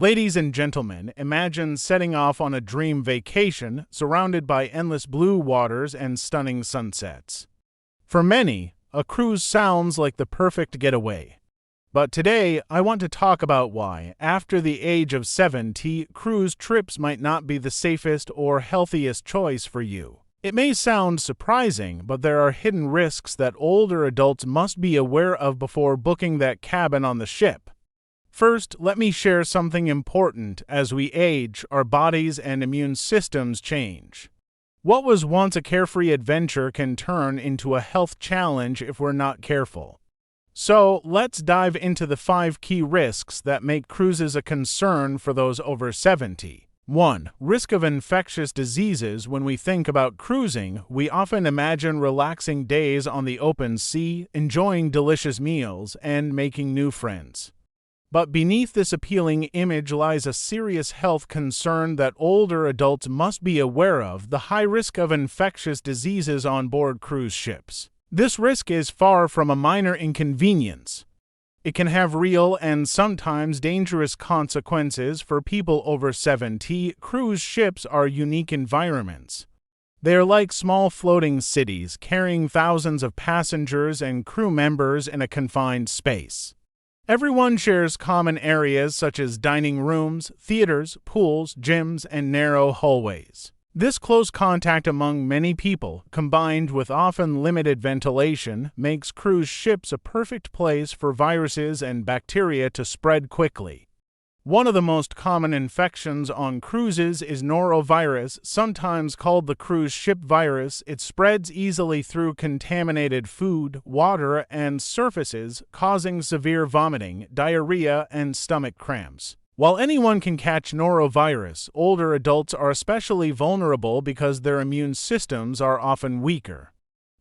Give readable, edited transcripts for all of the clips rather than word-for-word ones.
Ladies and gentlemen, imagine setting off on a dream vacation surrounded by endless blue waters and stunning sunsets. For many, a cruise sounds like the perfect getaway. But today, I want to talk about why, after the age of 70, cruise trips might not be the safest or healthiest choice for you. It may sound surprising, but there are hidden risks that older adults must be aware of before booking that cabin on the ship. First, let me share something important. As we age, our bodies and immune systems change. What was once a carefree adventure can turn into a health challenge if we're not careful. So, let's dive into the 5 key risks that make cruises a concern for those over 70. 1. Risk of infectious diseases. When we think about cruising, we often imagine relaxing days on the open sea, enjoying delicious meals, and making new friends. But beneath this appealing image lies a serious health concern that older adults must be aware of: the high risk of infectious diseases on board cruise ships. This risk is far from a minor inconvenience. It can have real and sometimes dangerous consequences for people over 70. Cruise ships are unique environments. They are like small floating cities, carrying thousands of passengers and crew members in a confined space. Everyone shares common areas such as dining rooms, theaters, pools, gyms, and narrow hallways. This close contact among many people, combined with often limited ventilation, makes cruise ships a perfect place for viruses and bacteria to spread quickly. One of the most common infections on cruises is norovirus, sometimes called the cruise ship virus. It spreads easily through contaminated food, water, and surfaces, causing severe vomiting, diarrhea, and stomach cramps. While anyone can catch norovirus, older adults are especially vulnerable because their immune systems are often weaker.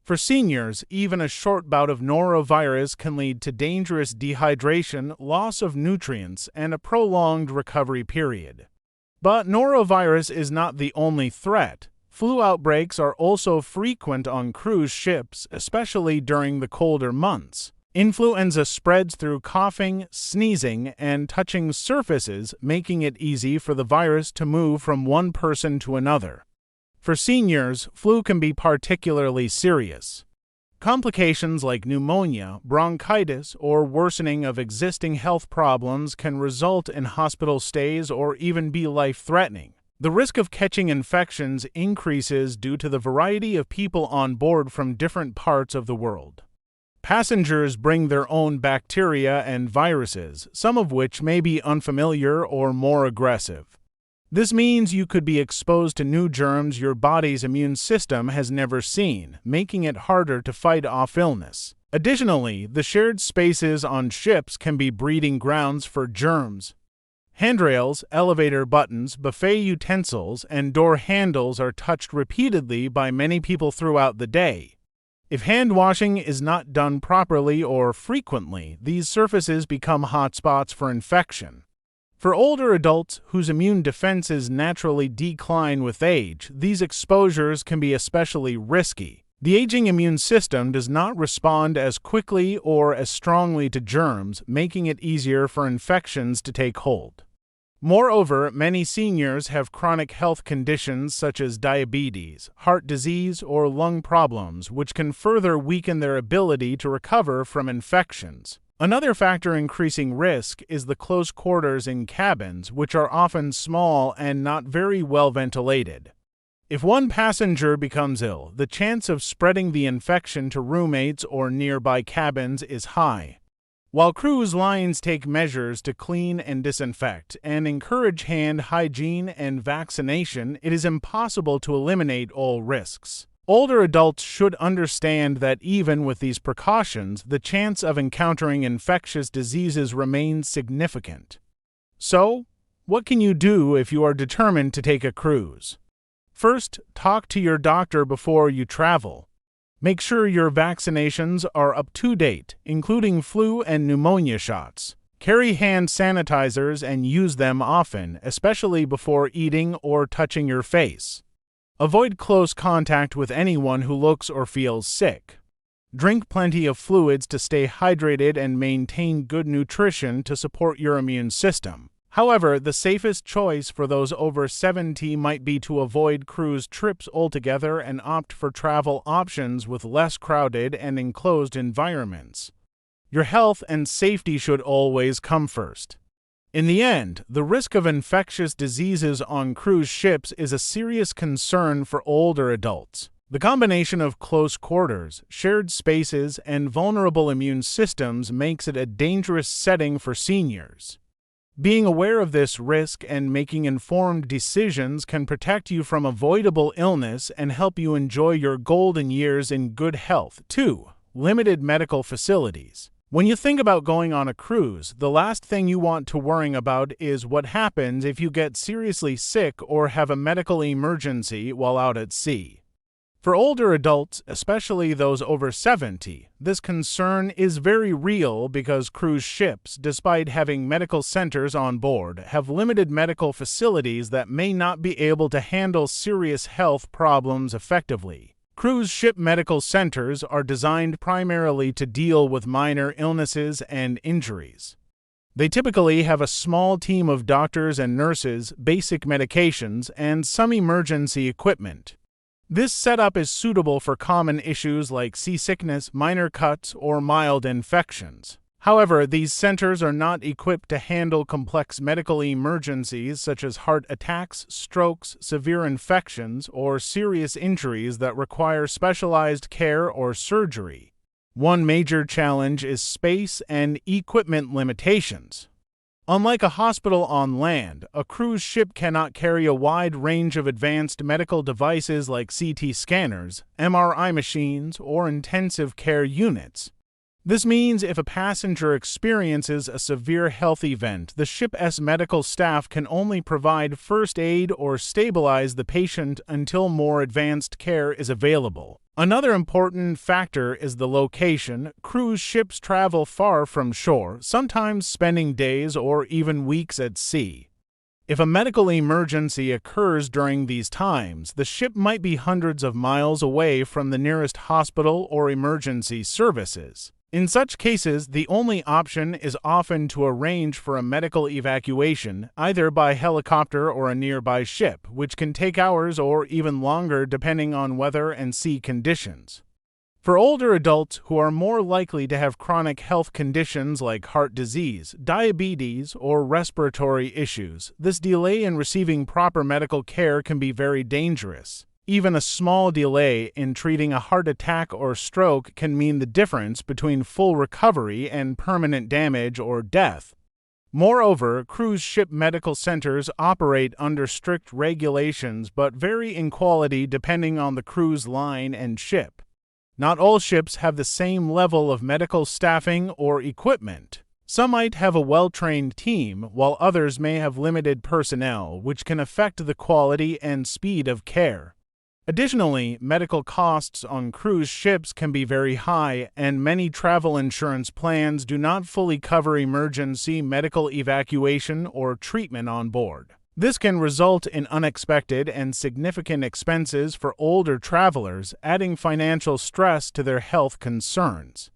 For seniors, even a short bout of norovirus can lead to dangerous dehydration, loss of nutrients, and a prolonged recovery period. But norovirus is not the only threat. Flu outbreaks are also frequent on cruise ships, especially during the colder months. Influenza spreads through coughing, sneezing, and touching surfaces, making it easy for the virus to move from one person to another. For seniors, flu can be particularly serious. Complications like pneumonia, bronchitis, or worsening of existing health problems can result in hospital stays or even be life-threatening. The risk of catching infections increases due to the variety of people on board from different parts of the world. Passengers bring their own bacteria and viruses, some of which may be unfamiliar or more aggressive. This means you could be exposed to new germs your body's immune system has never seen, making it harder to fight off illness. Additionally, the shared spaces on ships can be breeding grounds for germs. Handrails, elevator buttons, buffet utensils, and door handles are touched repeatedly by many people throughout the day. If hand washing is not done properly or frequently, these surfaces become hotspots for infection. For older adults whose immune defenses naturally decline with age, these exposures can be especially risky. The aging immune system does not respond as quickly or as strongly to germs, making it easier for infections to take hold. Moreover, many seniors have chronic health conditions such as diabetes, heart disease, or lung problems, which can further weaken their ability to recover from infections. Another factor increasing risk is the close quarters in cabins, which are often small and not very well ventilated. If one passenger becomes ill, the chance of spreading the infection to roommates or nearby cabins is high. While cruise lines take measures to clean and disinfect and encourage hand hygiene and vaccination, it is impossible to eliminate all risks. Older adults should understand that even with these precautions, the chance of encountering infectious diseases remains significant. So, what can you do if you are determined to take a cruise? First, talk to your doctor before you travel. Make sure your vaccinations are up to date, including flu and pneumonia shots. Carry hand sanitizers and use them often, especially before eating or touching your face. Avoid close contact with anyone who looks or feels sick. Drink plenty of fluids to stay hydrated and maintain good nutrition to support your immune system. However, the safest choice for those over 70 might be to avoid cruise trips altogether and opt for travel options with less crowded and enclosed environments. Your health and safety should always come first. In the end, the risk of infectious diseases on cruise ships is a serious concern for older adults. The combination of close quarters, shared spaces, and vulnerable immune systems makes it a dangerous setting for seniors. Being aware of this risk and making informed decisions can protect you from avoidable illness and help you enjoy your golden years in good health. 2. Limited medical facilities. When you think about going on a cruise, the last thing you want to worry about is what happens if you get seriously sick or have a medical emergency while out at sea. For older adults, especially those over 70, this concern is very real because cruise ships, despite having medical centers on board, have limited medical facilities that may not be able to handle serious health problems effectively. Cruise ship medical centers are designed primarily to deal with minor illnesses and injuries. They typically have a small team of doctors and nurses, basic medications, and some emergency equipment. This setup is suitable for common issues like seasickness, minor cuts, or mild infections. However, these centers are not equipped to handle complex medical emergencies such as heart attacks, strokes, severe infections, or serious injuries that require specialized care or surgery. One major challenge is space and equipment limitations. Unlike a hospital on land, a cruise ship cannot carry a wide range of advanced medical devices like CT scanners, MRI machines, or intensive care units. This means if a passenger experiences a severe health event, the ship's medical staff can only provide first aid or stabilize the patient until more advanced care is available. Another important factor is the location. Cruise ships travel far from shore, sometimes spending days or even weeks at sea. If a medical emergency occurs during these times, the ship might be hundreds of miles away from the nearest hospital or emergency services. In such cases, the only option is often to arrange for a medical evacuation, either by helicopter or a nearby ship, which can take hours or even longer depending on weather and sea conditions. For older adults who are more likely to have chronic health conditions like heart disease, diabetes, or respiratory issues, this delay in receiving proper medical care can be very dangerous. Even a small delay in treating a heart attack or stroke can mean the difference between full recovery and permanent damage or death. Moreover, cruise ship medical centers operate under strict regulations but vary in quality depending on the cruise line and ship. Not all ships have the same level of medical staffing or equipment. Some might have a well-trained team, while others may have limited personnel, which can affect the quality and speed of care. Additionally, medical costs on cruise ships can be very high, and many travel insurance plans do not fully cover emergency medical evacuation or treatment on board. This can result in unexpected and significant expenses for older travelers, adding financial stress to their health concerns.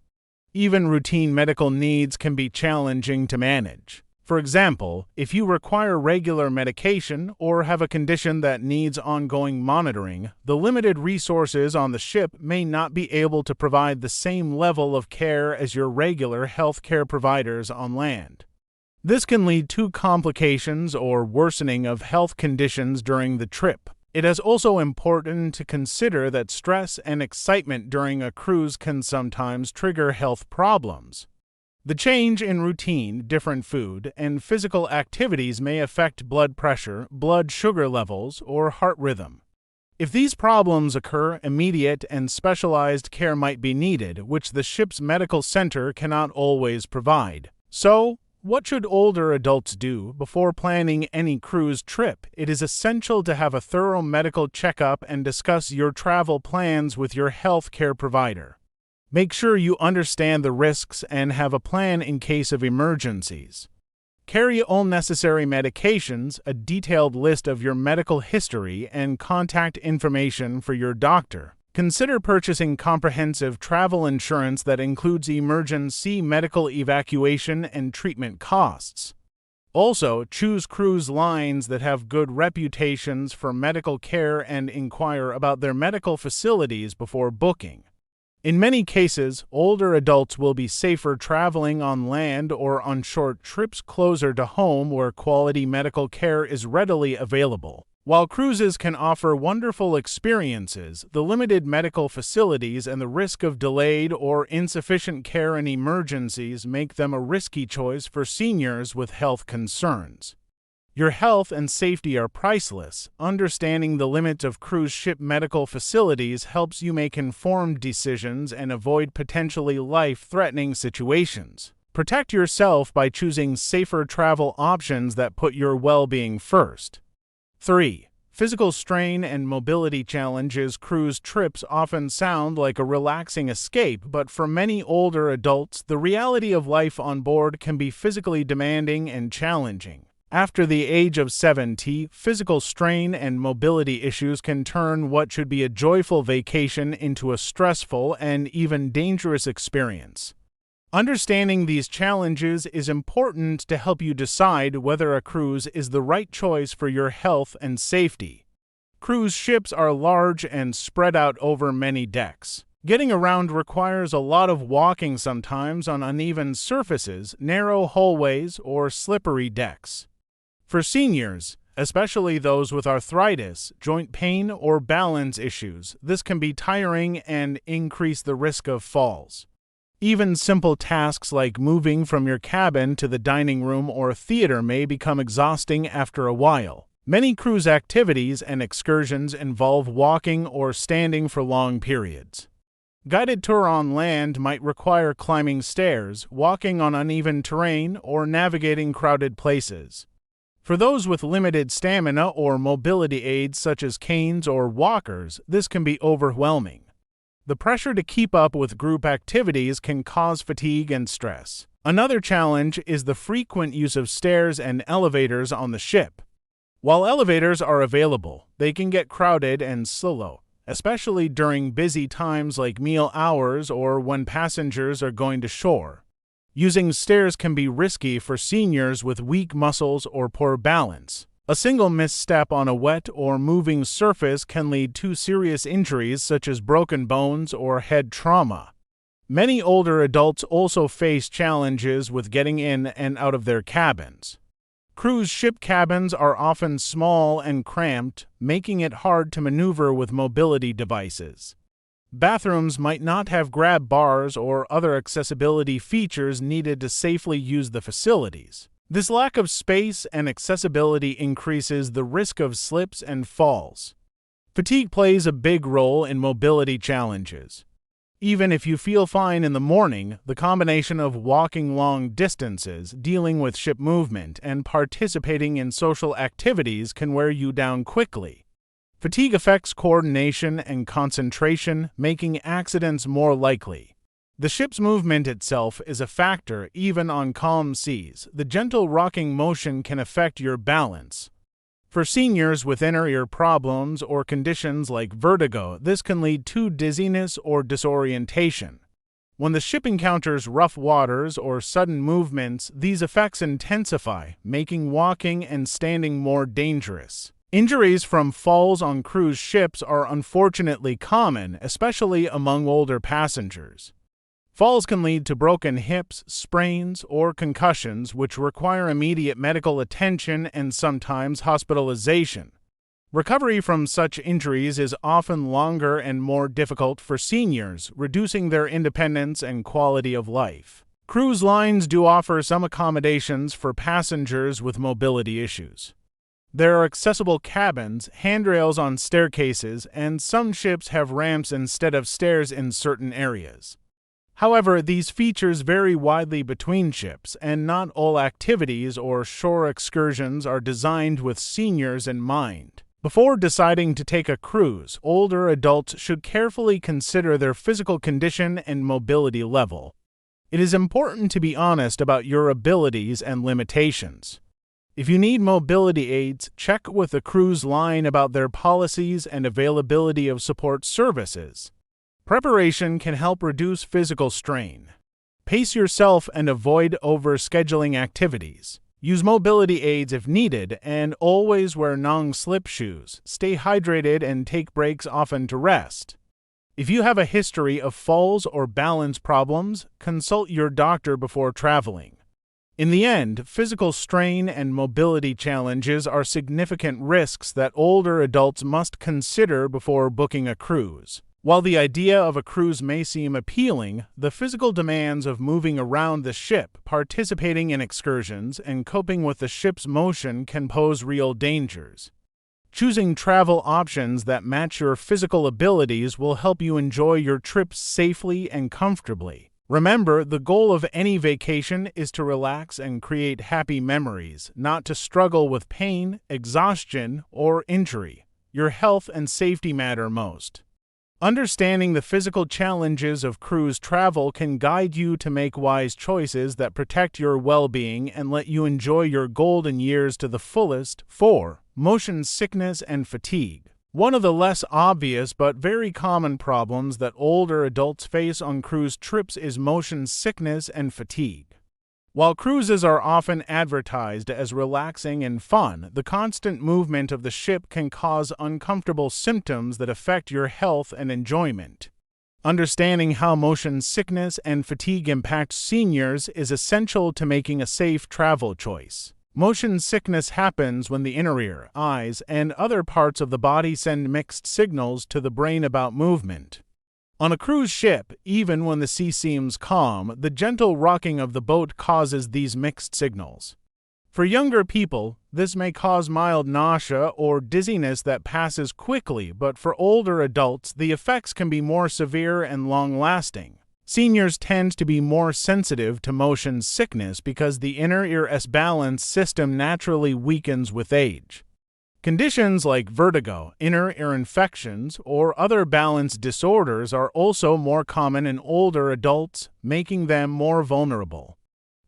Even routine medical needs can be challenging to manage. For example, if you require regular medication or have a condition that needs ongoing monitoring, the limited resources on the ship may not be able to provide the same level of care as your regular healthcare providers on land. This can lead to complications or worsening of health conditions during the trip. It is also important to consider that stress and excitement during a cruise can sometimes trigger health problems. The change in routine, different food, and physical activities may affect blood pressure, blood sugar levels, or heart rhythm. If these problems occur, immediate and specialized care might be needed, which the ship's medical center cannot always provide. So, what should older adults do before planning any cruise trip? It is essential to have a thorough medical checkup and discuss your travel plans with your health care provider. Make sure you understand the risks and have a plan in case of emergencies. Carry all necessary medications, a detailed list of your medical history, and contact information for your doctor. Consider purchasing comprehensive travel insurance that includes emergency medical evacuation and treatment costs. Also, choose cruise lines that have good reputations for medical care and inquire about their medical facilities before booking. In many cases, older adults will be safer traveling on land or on short trips closer to home where quality medical care is readily available. While cruises can offer wonderful experiences, the limited medical facilities and the risk of delayed or insufficient care in emergencies make them a risky choice for seniors with health concerns. Your health and safety are priceless. Understanding the limits of cruise ship medical facilities helps you make informed decisions and avoid potentially life-threatening situations. Protect yourself by choosing safer travel options that put your well-being first. 3. Physical strain and mobility challenges. Cruise trips often sound like a relaxing escape, but for many older adults, the reality of life on board can be physically demanding and challenging. After the age of 70, physical strain and mobility issues can turn what should be a joyful vacation into a stressful and even dangerous experience. Understanding these challenges is important to help you decide whether a cruise is the right choice for your health and safety. Cruise ships are large and spread out over many decks. Getting around requires a lot of walking, sometimes on uneven surfaces, narrow hallways, or slippery decks. For seniors, especially those with arthritis, joint pain, or balance issues, this can be tiring and increase the risk of falls. Even simple tasks like moving from your cabin to the dining room or theater may become exhausting after a while. Many cruise activities and excursions involve walking or standing for long periods. Guided tour on land might require climbing stairs, walking on uneven terrain, or navigating crowded places. For those with limited stamina or mobility aids such as canes or walkers, this can be overwhelming. The pressure to keep up with group activities can cause fatigue and stress. Another challenge is the frequent use of stairs and elevators on the ship. While elevators are available, they can get crowded and slow, especially during busy times like meal hours or when passengers are going to shore. Using stairs can be risky for seniors with weak muscles or poor balance. A single misstep on a wet or moving surface can lead to serious injuries such as broken bones or head trauma. Many older adults also face challenges with getting in and out of their cabins. Cruise ship cabins are often small and cramped, making it hard to maneuver with mobility devices. Bathrooms might not have grab bars or other accessibility features needed to safely use the facilities. This lack of space and accessibility increases the risk of slips and falls. Fatigue plays a big role in mobility challenges. Even if you feel fine in the morning, the combination of walking long distances, dealing with ship movement, and participating in social activities can wear you down quickly. Fatigue affects coordination and concentration, making accidents more likely. The ship's movement itself is a factor even on calm seas. The gentle rocking motion can affect your balance. For seniors with inner ear problems or conditions like vertigo, this can lead to dizziness or disorientation. When the ship encounters rough waters or sudden movements, these effects intensify, making walking and standing more dangerous. Injuries from falls on cruise ships are unfortunately common, especially among older passengers. Falls can lead to broken hips, sprains, or concussions, which require immediate medical attention and sometimes hospitalization. Recovery from such injuries is often longer and more difficult for seniors, reducing their independence and quality of life. Cruise lines do offer some accommodations for passengers with mobility issues. There are accessible cabins, handrails on staircases, and some ships have ramps instead of stairs in certain areas. However, these features vary widely between ships, and not all activities or shore excursions are designed with seniors in mind. Before deciding to take a cruise, older adults should carefully consider their physical condition and mobility level. It is important to be honest about your abilities and limitations. If you need mobility aids, check with the cruise line about their policies and availability of support services. Preparation can help reduce physical strain. Pace yourself and avoid overscheduling activities. Use mobility aids if needed, and always wear non-slip shoes. Stay hydrated and take breaks often to rest. If you have a history of falls or balance problems, consult your doctor before traveling. In the end, physical strain and mobility challenges are significant risks that older adults must consider before booking a cruise. While the idea of a cruise may seem appealing, the physical demands of moving around the ship, participating in excursions, and coping with the ship's motion can pose real dangers. Choosing travel options that match your physical abilities will help you enjoy your trips safely and comfortably. Remember, the goal of any vacation is to relax and create happy memories, not to struggle with pain, exhaustion, or injury. Your health and safety matter most. Understanding the physical challenges of cruise travel can guide you to make wise choices that protect your well-being and let you enjoy your golden years to the fullest. 4. Motion sickness and fatigue. One of the less obvious but very common problems that older adults face on cruise trips is motion sickness and fatigue. While cruises are often advertised as relaxing and fun, the constant movement of the ship can cause uncomfortable symptoms that affect your health and enjoyment. Understanding how motion sickness and fatigue impact seniors is essential to making a safe travel choice. Motion sickness happens when the inner ear, eyes, and other parts of the body send mixed signals to the brain about movement. On a cruise ship, even when the sea seems calm, the gentle rocking of the boat causes these mixed signals. For younger people, this may cause mild nausea or dizziness that passes quickly, but for older adults, the effects can be more severe and long-lasting. Seniors tend to be more sensitive to motion sickness because the inner ear-S balance system naturally weakens with age. Conditions like vertigo, inner ear infections, or other balance disorders are also more common in older adults, making them more vulnerable.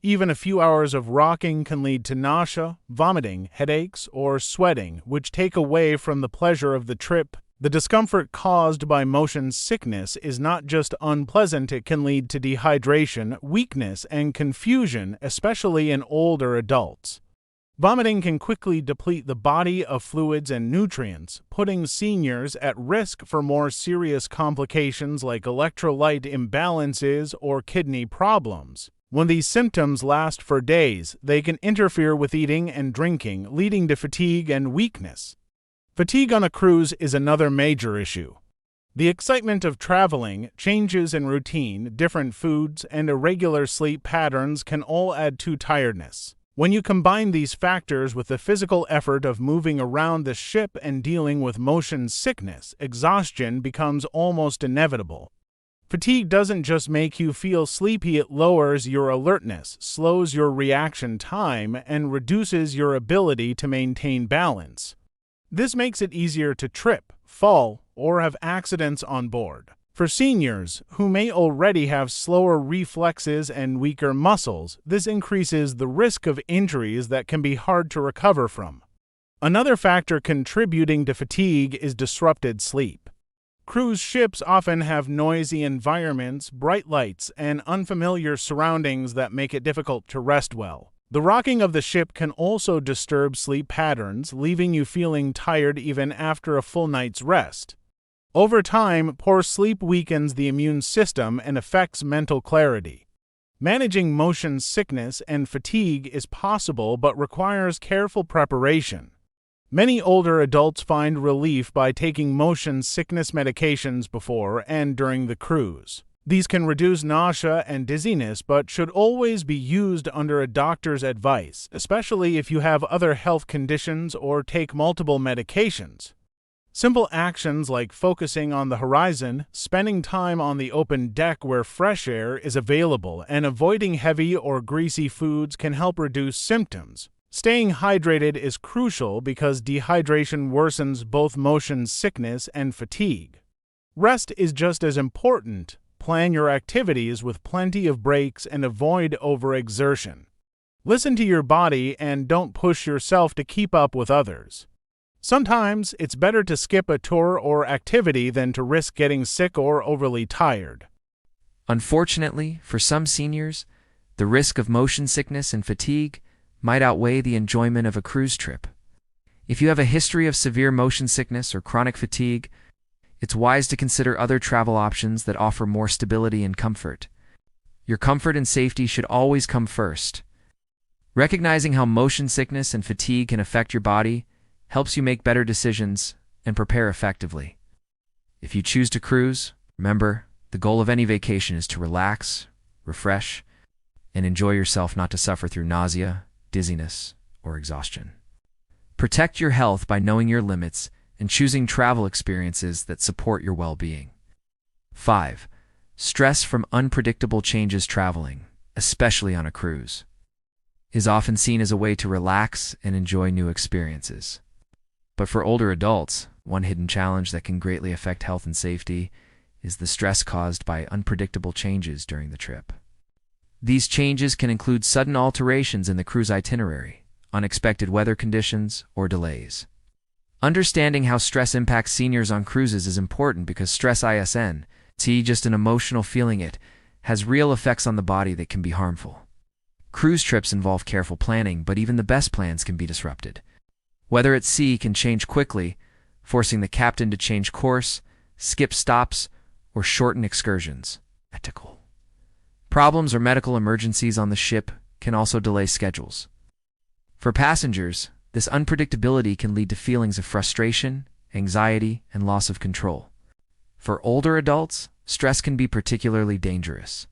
Even a few hours of rocking can lead to nausea, vomiting, headaches, or sweating, which take away from the pleasure of the trip. The discomfort caused by motion sickness is not just unpleasant, it can lead to dehydration, weakness, and confusion, especially in older adults. Vomiting can quickly deplete the body of fluids and nutrients, putting seniors at risk for more serious complications like electrolyte imbalances or kidney problems. When these symptoms last for days, they can interfere with eating and drinking, leading to fatigue and weakness. Fatigue on a cruise is another major issue. The excitement of traveling, changes in routine, different foods, and irregular sleep patterns can all add to tiredness. When you combine these factors with the physical effort of moving around the ship and dealing with motion sickness, exhaustion becomes almost inevitable. Fatigue doesn't just make you feel sleepy, it lowers your alertness, slows your reaction time, and reduces your ability to maintain balance. This makes it easier to trip, fall, or have accidents on board. For seniors, who may already have slower reflexes and weaker muscles, this increases the risk of injuries that can be hard to recover from. Another factor contributing to fatigue is disrupted sleep. Cruise ships often have noisy environments, bright lights, and unfamiliar surroundings that make it difficult to rest well. The rocking of the ship can also disturb sleep patterns, leaving you feeling tired even after a full night's rest. Over time, poor sleep weakens the immune system and affects mental clarity. Managing motion sickness and fatigue is possible but requires careful preparation. Many older adults find relief by taking motion sickness medications before and during the cruise. These can reduce nausea and dizziness but should always be used under a doctor's advice, especially if you have other health conditions or take multiple medications. Simple actions like focusing on the horizon, spending time on the open deck where fresh air is available, and avoiding heavy or greasy foods can help reduce symptoms. Staying hydrated is crucial because dehydration worsens both motion sickness and fatigue. Rest is just as important. Plan your activities with plenty of breaks and avoid overexertion. Listen to your body and don't push yourself to keep up with others. Sometimes it's better to skip a tour or activity than to risk getting sick or overly tired. Unfortunately, for some seniors, the risk of motion sickness and fatigue might outweigh the enjoyment of a cruise trip. If you have a history of severe motion sickness or chronic fatigue, it's wise to consider other travel options that offer more stability and comfort. Your comfort and safety should always come first. Recognizing how motion sickness and fatigue can affect your body helps you make better decisions and prepare effectively. If you choose to cruise, remember, the goal of any vacation is to relax, refresh, and enjoy yourself, not to suffer through nausea, dizziness, or exhaustion. Protect your health by knowing your limits and choosing travel experiences that support your well-being. 5. Stress from unpredictable changes. Traveling, especially on a cruise, is often seen as a way to relax and enjoy new experiences. But for older adults, one hidden challenge that can greatly affect health and safety is the stress caused by unpredictable changes during the trip. These changes can include sudden alterations in the cruise itinerary, unexpected weather conditions, or delays. Understanding how stress impacts seniors on cruises is important because stress isn't just an emotional feeling, it has real effects on the body that can be harmful. Cruise trips involve careful planning, but even the best plans can be disrupted. Weather at sea can change quickly, forcing the captain to change course, skip stops, or shorten excursions. Ethical problems or medical emergencies on the ship can also delay schedules. For passengers, this unpredictability can lead to feelings of frustration, anxiety, and loss of control. For older adults, stress can be particularly dangerous.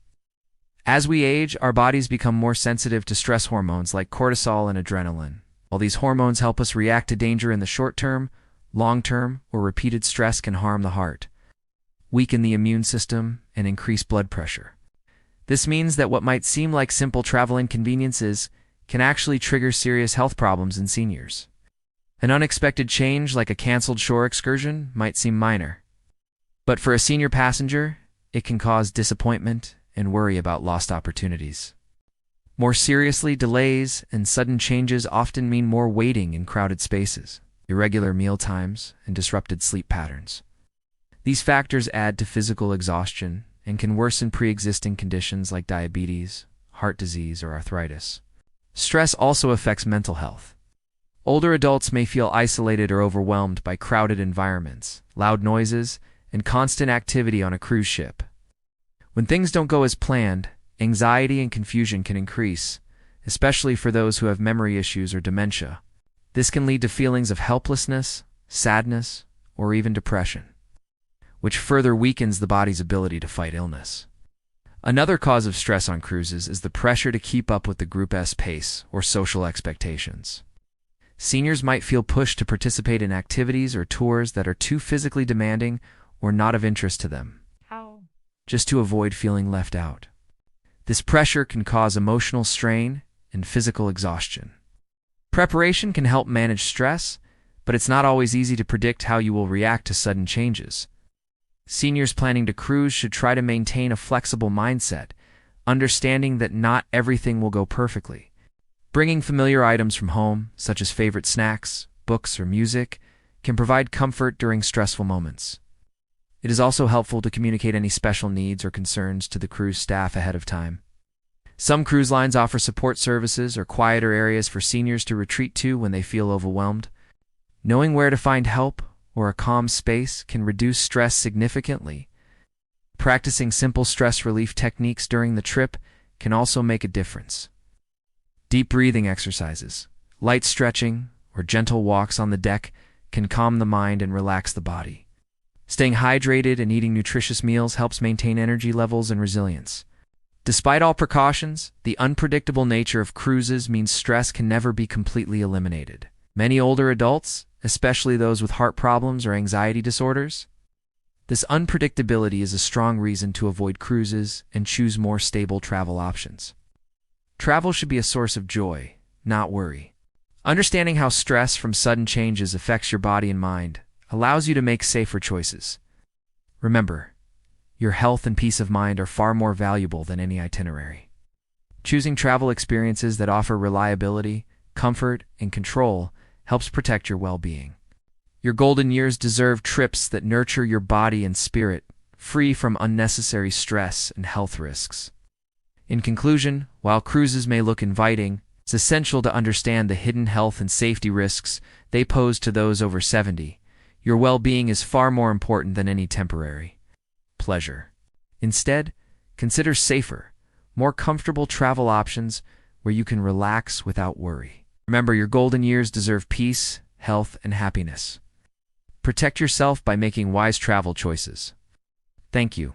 As we age, our bodies become more sensitive to stress hormones like cortisol and adrenaline. While these hormones help us react to danger in the short term, long-term, or repeated stress can harm the heart, weaken the immune system, and increase blood pressure. This means that what might seem like simple travel inconveniences can actually trigger serious health problems in seniors. An unexpected change, like a canceled shore excursion, might seem minor. But for a senior passenger, it can cause disappointment and worry about lost opportunities. More seriously, delays and sudden changes often mean more waiting in crowded spaces, irregular meal times, and disrupted sleep patterns. These factors add to physical exhaustion and can worsen pre-existing conditions like diabetes, heart disease, or arthritis. Stress also affects mental health. Older adults may feel isolated or overwhelmed by crowded environments, loud noises, and constant activity on a cruise ship. When things don't go as planned, anxiety and confusion can increase, especially for those who have memory issues or dementia. This can lead to feelings of helplessness, sadness, or even depression, which further weakens the body's ability to fight illness. Another cause of stress on cruises is the pressure to keep up with the group's pace or social expectations. Seniors might feel pushed to participate in activities or tours that are too physically demanding or not of interest to them, just to avoid feeling left out. This pressure can cause emotional strain and physical exhaustion. Preparation can help manage stress, but it's not always easy to predict how you will react to sudden changes. Seniors planning to cruise should try to maintain a flexible mindset, understanding that not everything will go perfectly. Bringing familiar items from home, such as favorite snacks, books, or music, can provide comfort during stressful moments. It is also helpful to communicate any special needs or concerns to the cruise staff ahead of time. Some cruise lines offer support services or quieter areas for seniors to retreat to when they feel overwhelmed. Knowing where to find help or a calm space can reduce stress significantly. Practicing simple stress relief techniques during the trip can also make a difference. Deep breathing exercises, light stretching, or gentle walks on the deck can calm the mind and relax the body. Staying hydrated and eating nutritious meals helps maintain energy levels and resilience. Despite all precautions, the unpredictable nature of cruises means stress can never be completely eliminated. Many older adults, especially those with heart problems or anxiety disorders, this unpredictability is a strong reason to avoid cruises and choose more stable travel options. Travel should be a source of joy, not worry. Understanding how stress from sudden changes affects your body and mind allows you to make safer choices. Remember, your health and peace of mind are far more valuable than any itinerary. Choosing travel experiences that offer reliability, comfort, and control helps protect your well-being. Your golden years deserve trips that nurture your body and spirit, free from unnecessary stress and health risks. In conclusion, while cruises may look inviting, It's essential to understand the hidden health and safety risks they pose to those over 70. Your well-being is far more important than any temporary pleasure. Instead, consider safer, more comfortable travel options where you can relax without worry. Remember, your golden years deserve peace, health, and happiness. Protect yourself by making wise travel choices. Thank you.